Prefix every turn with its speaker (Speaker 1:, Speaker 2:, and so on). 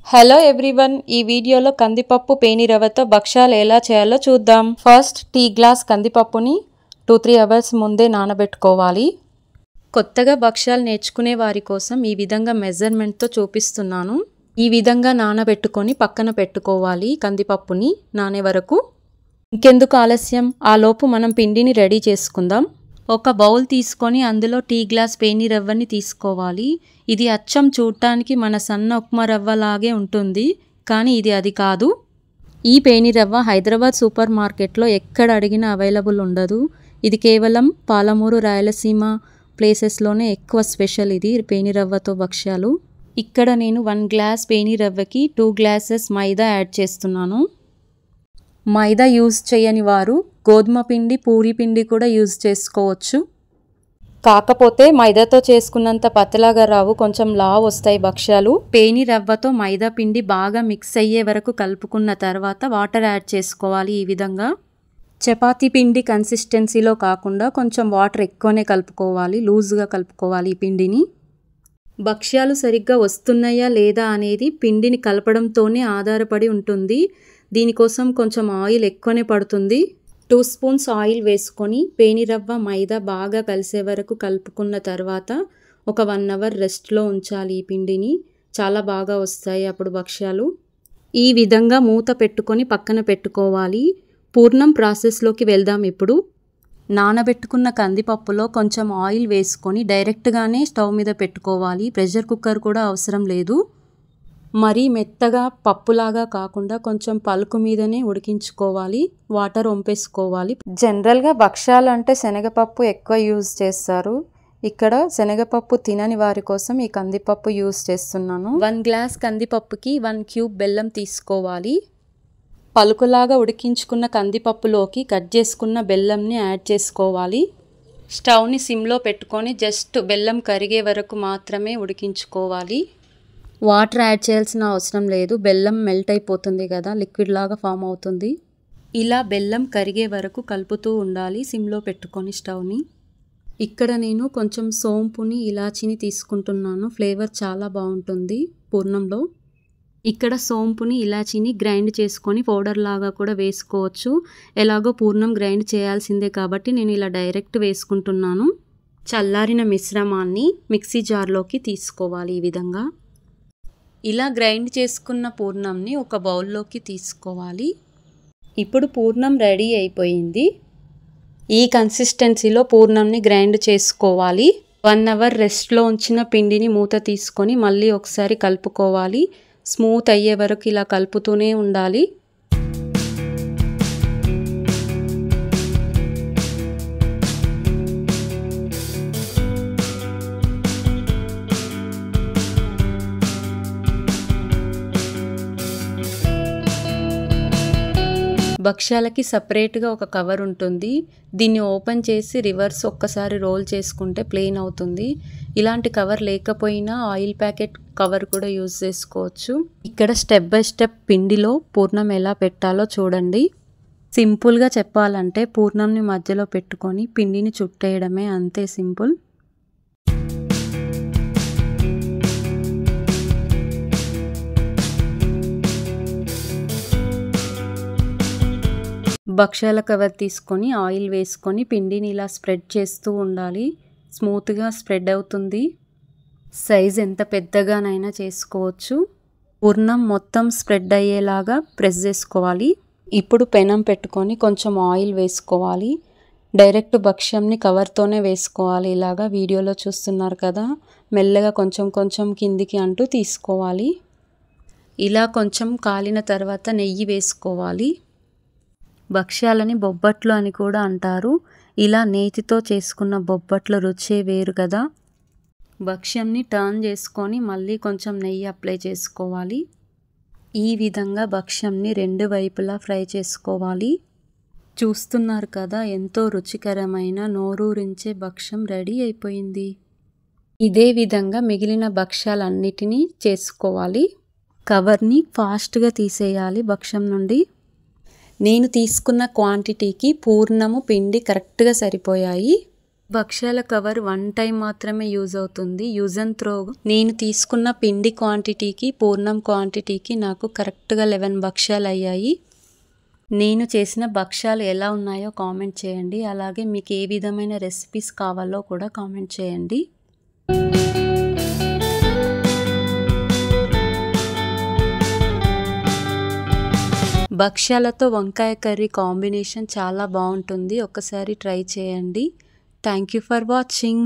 Speaker 1: Hello everyone, ఈ వీడియోలో కందిపప్పు పేనిరవ్వతో భక్షాలు ఎలా చేయాలో చూద్దాం. ఫస్ట్ టీ గ్లాస్ కందిపప్పుని 2-3 అవర్స్ ముందే నానబెట్టుకోవాలి. కొత్తగా భక్షాలు నేర్చుకునే వారి కోసం ఈ విధంగా మెజర్మెంట్తో చూపిస్తున్నాను. ఈ విధంగా నానబెట్టుకొని పక్కన పెట్టుకోవాలి కందిపప్పుని నానే వరకు. ఇంకెందుకు ఆలస్యం, ఆ లోపు మనం పిండిని రెడీ చేసుకుందాం. ఒక బౌల్ తీసుకొని అందులో టీ గ్లాస్ పేనిరవ్వని తీసుకోవాలి. ఇది అచ్చం చూడటానికి మన సన్న ఉప్మా రవ్వలాగే ఉంటుంది, కానీ ఇది అది కాదు. ఈ పేనిరవ్వ హైదరాబాద్ సూపర్ మార్కెట్లో ఎక్కడ అడిగినా అవైలబుల్ ఉండదు. ఇది కేవలం పాలమూరు రాయలసీమ ప్లేసెస్లోనే ఎక్కువ స్పెషల్ ఇది పేనిరవ్వతో భక్ష్యాలు. ఇక్కడ నేను 1 గ్లాస్ పేనిరవ్వకి 2 గ్లాసెస్ మైదా యాడ్ చేస్తున్నాను. మైదా యూజ్ చేయని వారు గోధుమ పిండి, పూరి పిండి కూడా యూజ్ చేసుకోవచ్చు. కాకపోతే మైదాతో చేసుకున్నంత పతలాగా రావు, కొంచెం లావు వస్తాయి భక్ష్యాలు. పేనిరవ్వతో మైదా పిండి బాగా మిక్స్ అయ్యే వరకు కలుపుకున్న తర్వాత వాటర్ యాడ్ చేసుకోవాలి. ఈ విధంగా చపాతీ పిండి కన్సిస్టెన్సీలో కాకుండా కొంచెం వాటర్ ఎక్కువనే కలుపుకోవాలి, లూజ్గా కలుపుకోవాలి ఈ పిండిని. భక్ష్యాలు సరిగ్గా వస్తున్నాయా లేదా అనేది పిండిని కలపడంతోనే ఆధారపడి ఉంటుంది. దీనికోసం కొంచెం ఆయిల్ ఎక్కువనే పడుతుంది. 2 స్పూన్స్ ఆయిల్ వేసుకొని పేనిరవ్వ మైదా బాగా కలిసే వరకు కలుపుకున్న తర్వాత ఒక 1 అవర్ రెస్ట్లో ఉంచాలి. ఈ పిండిని చాలా బాగా వస్తాయి అప్పుడు భక్ష్యాలు. ఈ విధంగా మూత పెట్టుకొని పక్కన పెట్టుకోవాలి. పూర్ణం ప్రాసెస్లోకి వెళ్దాం ఇప్పుడు. నానబెట్టుకున్న కందిపప్పులో కొంచెం ఆయిల్ వేసుకొని డైరెక్ట్గానే స్టవ్ మీద పెట్టుకోవాలి. ప్రెషర్ కుక్కర్ కూడా అవసరం లేదు. మరీ మెత్తగా పప్పులాగా కాకుండా కొంచెం పలుకు మీదనే ఉడికించుకోవాలి, వాటర్ వంపేసుకోవాలి. జనరల్గా భక్ష్యాలు అంటే శనగపప్పు ఎక్కువ యూజ్ చేస్తారు. ఇక్కడ శనగపప్పు తినని వారి కోసం ఈ కందిపప్పు యూజ్ చేస్తున్నాను. 1 గ్లాస్ కందిపప్పుకి 1 క్యూబ్ బెల్లం తీసుకోవాలి. పలుకులాగా ఉడికించుకున్న కందిపప్పులోకి కట్ చేసుకున్న బెల్లంని యాడ్ చేసుకోవాలి. స్టవ్ని సిమ్లో పెట్టుకొని జస్ట్ బెల్లం కరిగే వరకు మాత్రమే ఉడికించుకోవాలి. వాటర్ యాడ్ చేయాల్సిన అవసరం లేదు, బెల్లం మెల్ట్ అయిపోతుంది కదా, లిక్విడ్ లాగా ఫామ్ అవుతుంది. ఇలా బెల్లం కరిగే వరకు కలుపుతూ ఉండాలి సిమ్లో పెట్టుకొని స్టవ్ని. ఇక్కడ నేను కొంచెం సోంపుని, ఇలాచీని తీసుకుంటున్నాను. ఫ్లేవర్ చాలా బాగుంటుంది పూర్ణంలో. ఇక్కడ సోంపుని, ఇలాచీని గ్రైండ్ చేసుకొని పౌడర్ లాగా కూడా వేసుకోవచ్చు. ఎలాగో పూర్ణం గ్రైండ్ చేయాల్సిందే కాబట్టి నేను ఇలా డైరెక్ట్ వేసుకుంటున్నాను. చల్లారిన మిశ్రమాన్ని మిక్సీ జార్లోకి తీసుకోవాలి. ఈ విధంగా ఇలా గ్రైండ్ చేసుకున్న పూర్ణంని ఒక బౌల్లోకి తీసుకోవాలి. ఇప్పుడు పూర్ణం రెడీ అయిపోయింది. ఈ కన్సిస్టెన్సీలో పూర్ణంని గ్రైండ్ చేసుకోవాలి. 1 అవర్ రెస్ట్లో ఉంచిన పిండిని మూత తీసుకొని మళ్ళీ ఒకసారి కలుపుకోవాలి. స్మూత్ అయ్యే వరకు ఇలా కలుపుతూనే ఉండాలి. భక్ష్యాలకి సపరేట్గా ఒక కవర్ ఉంటుంది. దీన్ని ఓపెన్ చేసి రివర్స్ ఒక్కసారి రోల్ చేసుకుంటే ప్లెయిన్ అవుతుంది. ఇలాంటి కవర్ లేకపోయినా ఆయిల్ ప్యాకెట్ కవర్ కూడా యూజ్ చేసుకోవచ్చు. ఇక్కడ స్టెప్ బై స్టెప్ పిండిలో పూర్ణం ఎలా పెట్టాలో చూడండి. సింపుల్గా చెప్పాలంటే పూర్ణంని మధ్యలో పెట్టుకొని పిండిని చుట్టేయడమే, అంతే సింపుల్. భక్ష్యాల కవర్ తీసుకొని ఆయిల్ వేసుకొని పిండిని ఇలా స్ప్రెడ్ చేస్తూ ఉండాలి. స్మూత్గా స్ప్రెడ్ అవుతుంది. సైజ్ ఎంత పెద్దగానైనా చేసుకోవచ్చు. పూర్ణం మొత్తం స్ప్రెడ్ అయ్యేలాగా ప్రెస్ చేసుకోవాలి. ఇప్పుడు పెనం పెట్టుకొని కొంచెం ఆయిల్ వేసుకోవాలి. డైరెక్ట్ భక్ష్యంని కవర్తోనే వేసుకోవాలి. ఇలాగా వీడియోలో చూస్తున్నారు కదా, మెల్లగా కొంచెం కొంచెం కిందికి అంటూ తీసుకోవాలి. ఇలా కొంచెం కాలిన తర్వాత నెయ్యి వేసుకోవాలి. భక్ష్యాలని బొబ్బట్లు అని కూడా అంటారు. ఇలా నేతితో చేసుకున్న బొబ్బట్ల రుచే వేరు కదా. భక్ష్యంని టర్న్ చేసుకొని మళ్ళీ కొంచెం నెయ్యి అప్లై చేసుకోవాలి. ఈ విధంగా భక్ష్యంని 2 వైపులా ఫ్రై చేసుకోవాలి. చూస్తున్నారు కదా, ఎంతో రుచికరమైన నోరూరించే భక్ష్యం రెడీ అయిపోయింది. ఇదే విధంగా మిగిలిన భక్ష్యాలన్నిటినీ చేసుకోవాలి. కవర్ని ఫాస్ట్గా తీసేయాలి భక్ష్యం నుండి. నేను తీసుకున్న క్వాంటిటీకి పూర్ణము పిండి కరెక్ట్గా సరిపోయాయి. భక్ష్యాల కవర్ 1 టైం మాత్రమే యూజ్ అవుతుంది, యూజ్ అండ్ త్రో. నేను తీసుకున్న పిండి క్వాంటిటీకి పూర్ణం క్వాంటిటీకి నాకు కరెక్ట్గా 11 భక్ష్యాలు అయ్యాయి. నేను చేసిన భక్ష్యాలు ఎలా ఉన్నాయో కామెంట్ చేయండి. అలాగే మీకు ఏ విధమైన రెసిపీస్ కావాలో కూడా కామెంట్ చేయండి. భక్ష్యాలతో వంకాయ కర్రీ కాంబినేషన్ చాలా బాగుంటుంది. ఒకసారి ట్రై చేయండి. Thank you for watching.